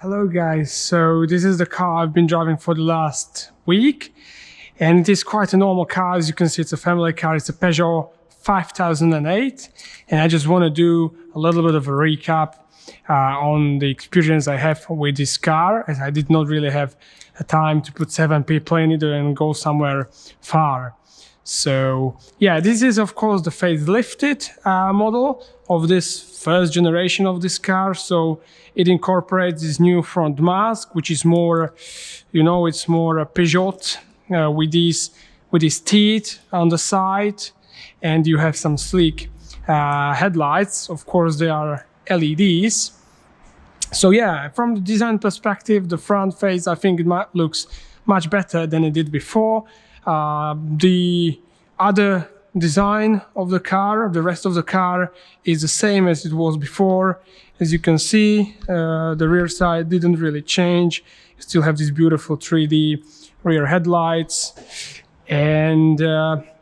Hello guys, so this is the car I've been driving for the last week, and it is quite a normal car. As you can see, it's a family car. It's a Peugeot 5008, and I just want to do a little bit of a recap on the experience I have with this car, as I did not really have a time to put 7 people in it and go somewhere far. So yeah, this is of course the facelifted model of this first generation of this car. So it incorporates this new front mask, which is more, it's more a Peugeot with these teeth on the side, and you have some sleek headlights. Of course, they are LEDs. So yeah, from the design perspective, the front face, I think it looks much better than it did before. The other design of the car, the rest of the car, is the same as it was before. As you can see, the rear side didn't really change. You still have these beautiful 3D rear headlights. And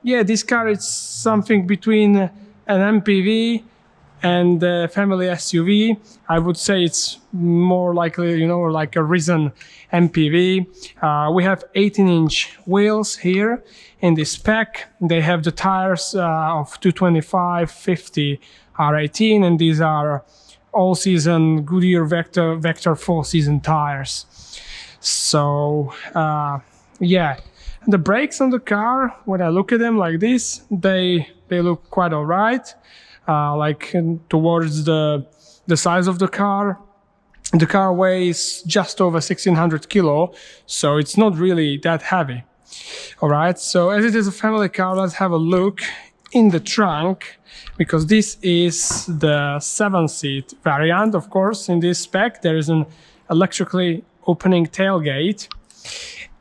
yeah, this car is something between an MPV and a family SUV. I would say it's more likely, like a risen MPV. We have 18-inch wheels here in this spec. They have the tires of 225/50 R18, and these are all-season Goodyear Vector 4-season tires. So yeah, the brakes on the car, when I look at them like this, they look quite all right. Like towards the size of the car. The car weighs just over 1600 kilo, so it's not really that heavy. All right, so as it is a family car, let's have a look in the trunk, because this is the 7-seat variant. Of course, in this spec, there is an electrically opening tailgate.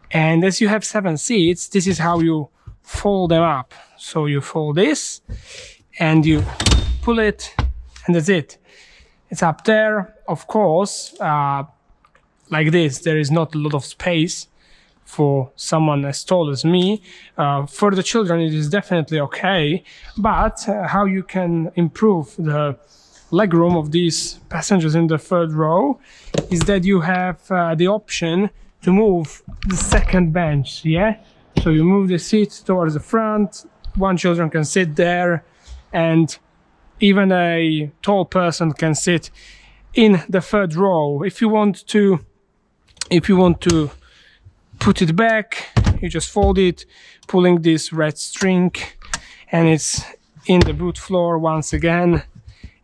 And as you have 7 seats, this is how you fold them up. So you fold this, and you pull it, and that's it. It's up there. Of course, like this, there is not a lot of space for someone as tall as me. For the children, it is definitely okay, but how you can improve the legroom of these passengers in the third row is that you have the option to move the second bench, yeah? So you move the seat towards the front, one children can sit there, and even a tall person can sit in the third row. If you want to put it back, you just fold it, pulling this red string, and it's in the boot floor. Once again,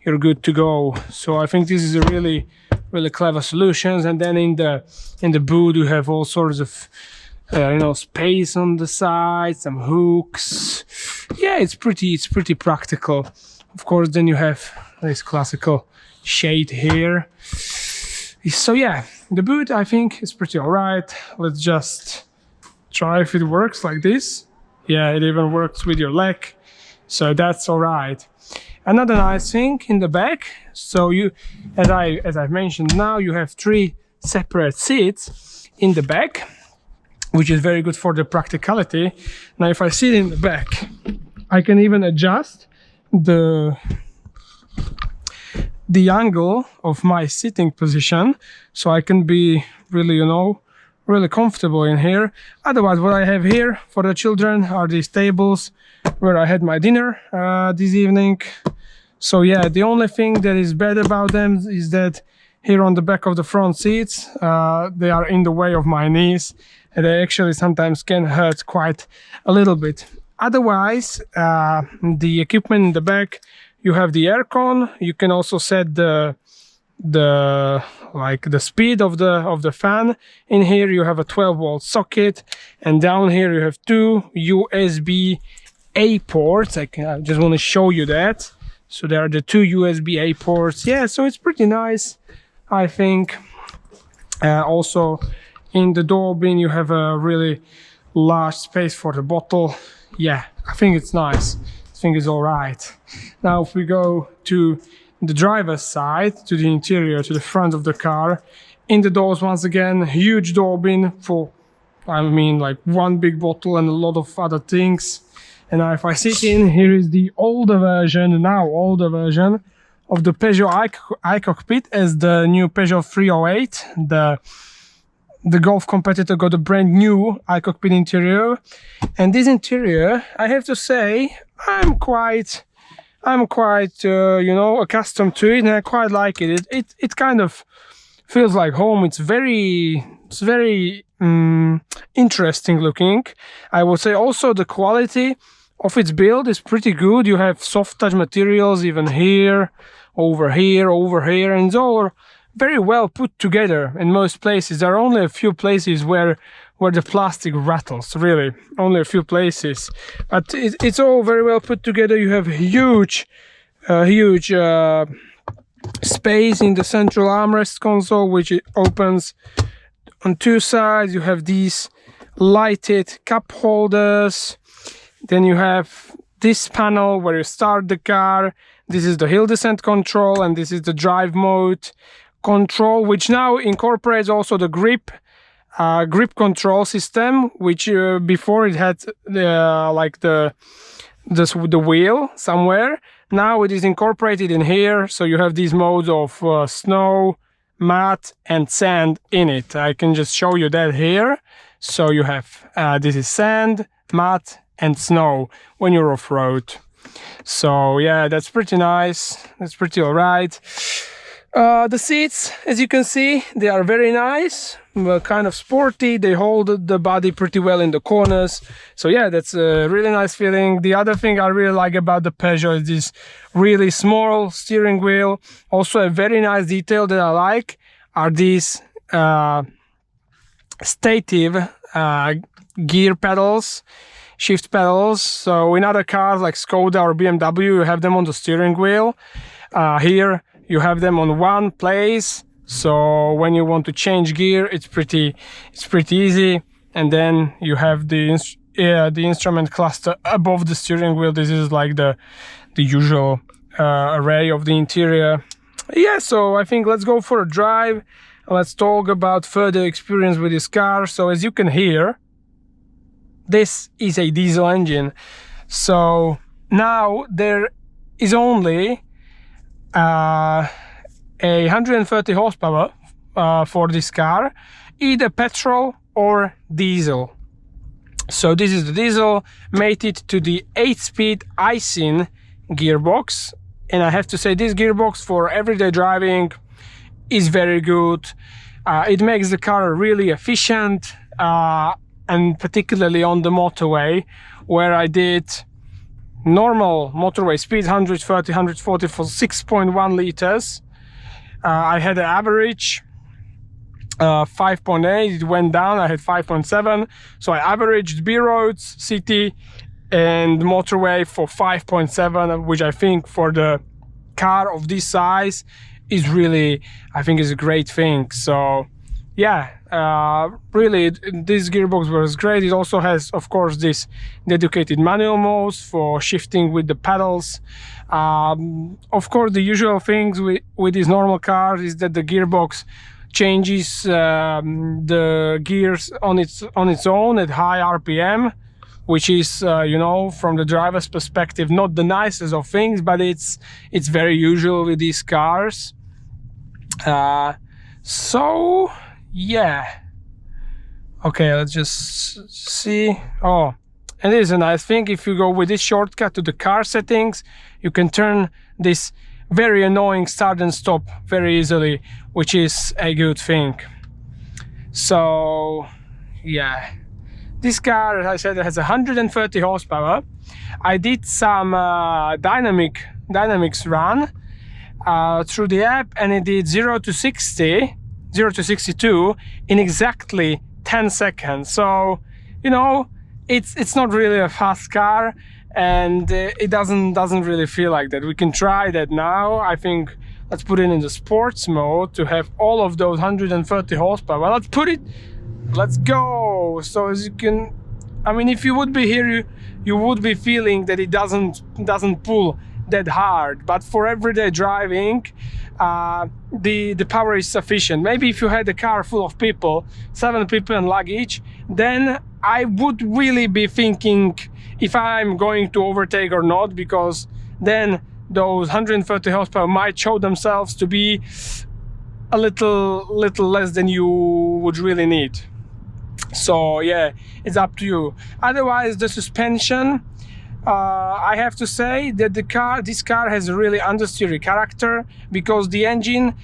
you're good to go. So I think this is a really clever solutions. And then in the boot, you have all sorts of space on the side, some hooks. Yeah, it's pretty practical. Of course, then you have this classical shade here. So yeah, the boot, I think, is pretty alright. Let's just try if it works like this. Yeah, it even works with your leg, so that's alright. Another nice thing in the back, so you, as I've mentioned now, you have 3 separate seats in the back, which is very good for the practicality. Now, if I sit in the back, I can even adjust the angle of my sitting position, so I can be really comfortable in here. Otherwise, what I have here for the children are these tables where I had my dinner this evening. So yeah, the only thing that is bad about them is that here on the back of the front seats, they are in the way of my knees, and they actually sometimes can hurt quite a little bit. Otherwise, the equipment in the back, you have the aircon. You can also set the speed of the fan. In here you have a 12-volt socket, and down here you have 2 USB-A ports. I just want to show you that. So there are the 2 USB-A ports. Yeah, so it's pretty nice, I think. Also in the door bin you have a really large space for the bottle. Yeah, I think it's nice. I think it's all right. Now, if we go to the driver's side, to the interior, to the front of the car, in the doors, once again, huge door bin for, like 1 big bottle and a lot of other things. And now if I sit in, here is the older version of the Peugeot iCockpit as the new Peugeot 308. The Golf competitor got a brand new iCockpit interior, and this interior, I have to say, I'm quite you know, accustomed to it, and I quite like it. It kind of feels like home. It's very interesting looking. I would say also the quality of its build is pretty good. You have soft touch materials even here, over here, and it's all very well put together in most places. There are only a few places where the plastic rattles, really, only a few places, but it's all very well put together. You have huge space in the central armrest console, which it opens on two sides. You have these lighted cup holders. Then you have this panel where you start the car. This is the hill descent control, and this is the drive mode control, which now incorporates also the grip control system, which before it had like the wheel somewhere. Now it is incorporated in here, so you have these modes of snow, mud and sand in it. I can just show you that here. So you have this is sand, mud and snow when you're off-road. So yeah, that's pretty nice. That's pretty all right. The seats, as you can see, they are very nice, kind of sporty. They hold the body pretty well in the corners. So yeah, that's a really nice feeling. The other thing I really like about the Peugeot is this really small steering wheel. Also a very nice detail that I like are these stative gear pedals, shift pedals. So in other cars like Skoda or BMW, you have them on the steering wheel. Here you have them on one place, so when you want to change gear, it's pretty easy. And then you have the instrument cluster above the steering wheel. This is like the usual array of the interior. Yeah, so I think let's go for a drive. Let's talk about further experience with this car. So as you can hear, this is a diesel engine. So now there is only 130 horsepower for this car, either petrol or diesel. So this is the diesel mated to the 8-speed AISIN gearbox, and I have to say this gearbox for everyday driving is very good. It makes the car really efficient, and particularly on the motorway, where I did normal motorway speed 130, 140 for 6.1 liters. I had an average 5.8. It went down. I had 5.7. So I averaged B roads, city, and motorway for 5.7, which I think for the car of this size is really, I think, is a great thing. So yeah, really this gearbox was great. It also has, of course, this dedicated manual modes for shifting with the pedals. Of course, the usual things with these normal cars is that the gearbox changes the gears on its own at high RPM, which is you know, from the driver's perspective, not the nicest of things, but it's very usual with these cars. So yeah, okay, let's just see. Oh, and it is a nice thing, if you go with this shortcut to the car settings, you can turn this very annoying start and stop very easily, which is a good thing. So yeah, this car, as I said, has 130 horsepower. I did some dynamics run through the app, and it did 0 to 62 in exactly 10 seconds. So, you know, it's not really a fast car, and it doesn't really feel like that. We can try that now. I think let's put it in the sports mode to have all of those 130 horsepower. Let's go. So as you can, I mean, if you would be here, you would be feeling that it doesn't pull that hard, but for everyday driving, the power is sufficient. Maybe if you had a car full of people, 7 people and luggage, then I would really be thinking if I'm going to overtake or not, because then those 130 horsepower might show themselves to be a little less than you would really need. So yeah, it's up to you. Otherwise, the suspension, I have to say that this car has a really understeery character, because the engine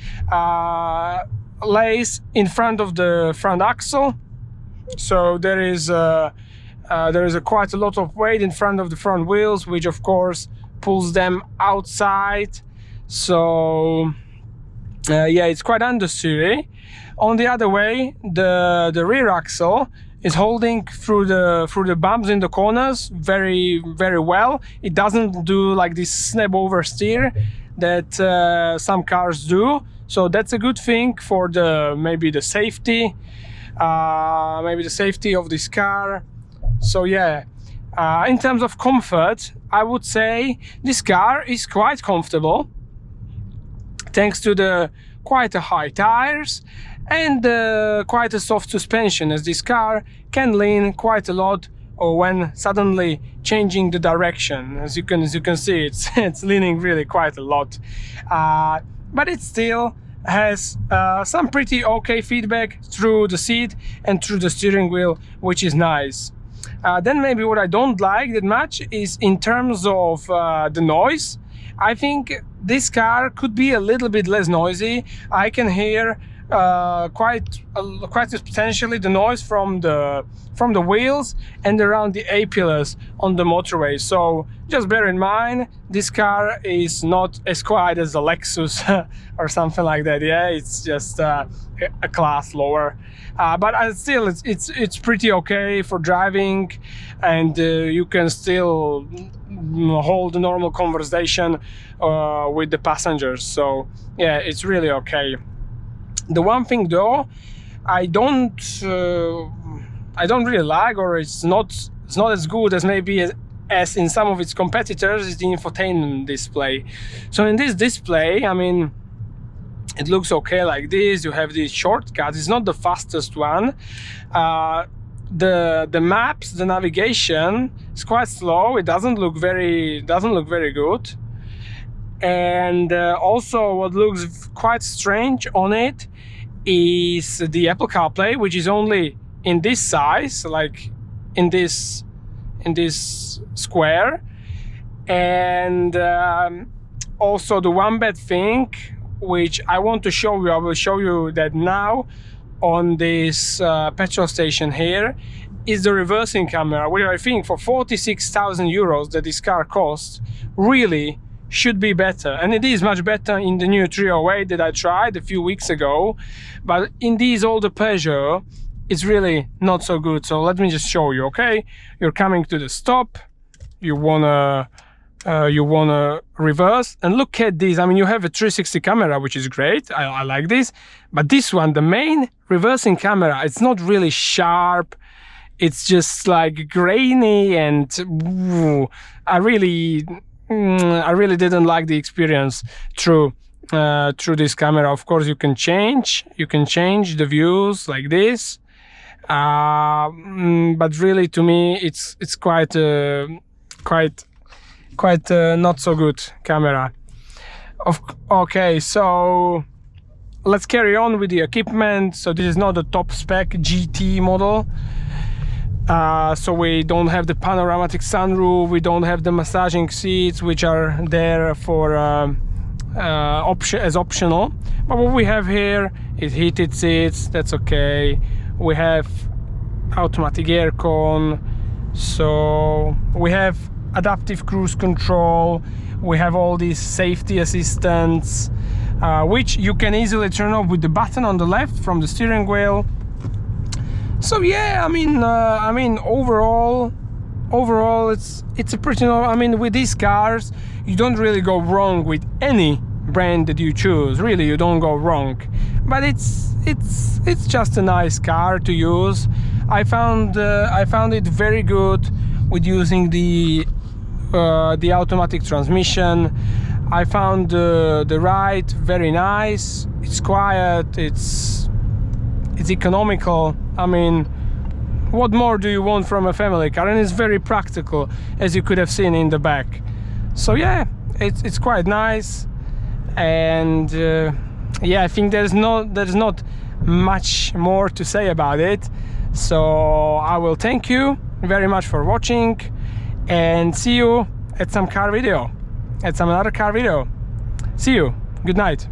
lays in front of the front axle, so there is quite a lot of weight in front of the front wheels, which of course pulls them outside. So yeah, it's quite understeery. On the other way, the rear axle is holding through the bumps in the corners very well. It doesn't do like this snap oversteer that some cars do. So that's a good thing for maybe the safety of this car. So yeah, in terms of comfort, I would say this car is quite comfortable, thanks to the quite high tires and quite a soft suspension, as this car can lean quite a lot or when suddenly changing the direction. As you can see, it's leaning really quite a lot, but it still has some pretty okay feedback through the seat and through the steering wheel, which is nice. Then maybe what I don't like that much is in terms of the noise. I think this car could be a little bit less noisy. I can hear quite substantially the noise from the wheels and around the A-pillars on the motorway. So just bear in mind, this car is not as quiet as a Lexus or something like that. Yeah, it's just a class lower, but still it's pretty okay for driving, and you can still hold a normal conversation with the passengers. So yeah, it's really okay. The one thing though I don't really like, or it's not as good as maybe as in some of its competitors, is the infotainment display. So in this display, I mean, it looks okay like this. You have these shortcuts. It's not the fastest one. The maps, the navigation is quite slow. It doesn't look very good. And also what looks quite strange on it is the Apple CarPlay, which is only in this size, like in this square. And also the one bad thing which I want to show you, I will show you that now on this petrol station here, is the reversing camera, which I think for 46,000 euros that this car costs really should be better. And it is much better in the new 308 that I tried a few weeks ago, but in these older Peugeot it's really not so good. So let me just show you. Okay, you're coming to the stop, you wanna reverse, and look at this. I mean, you have a 360 camera, which is great. I like this, but this one, the main reversing camera, it's not really sharp. It's just like grainy, and I really didn't like the experience through this camera. Of course, you can change the views like this, but really, to me, it's quite not so good camera. Okay, so let's carry on with the equipment. So this is not the top spec GT model. So we don't have the panoramic sunroof, we don't have the massaging seats, which are there for as optional. But what we have here is heated seats. That's okay. We have automatic aircon. So we have adaptive cruise control. We have all these safety assistants, which you can easily turn off with the button on the left from the steering wheel. So yeah, I mean, overall, it's a pretty. I mean, with these cars, you don't really go wrong with any brand that you choose. Really, you don't go wrong. But it's just a nice car to use. I found it very good with using the automatic transmission. I found the ride very nice. It's quiet. It's economical. I mean, what more do you want from a family car? And it's very practical, as you could have seen in the back. So yeah, it's quite nice. And yeah, I think there's not much more to say about it. So I will thank you very much for watching, and see you at some another car video. See you. Good night.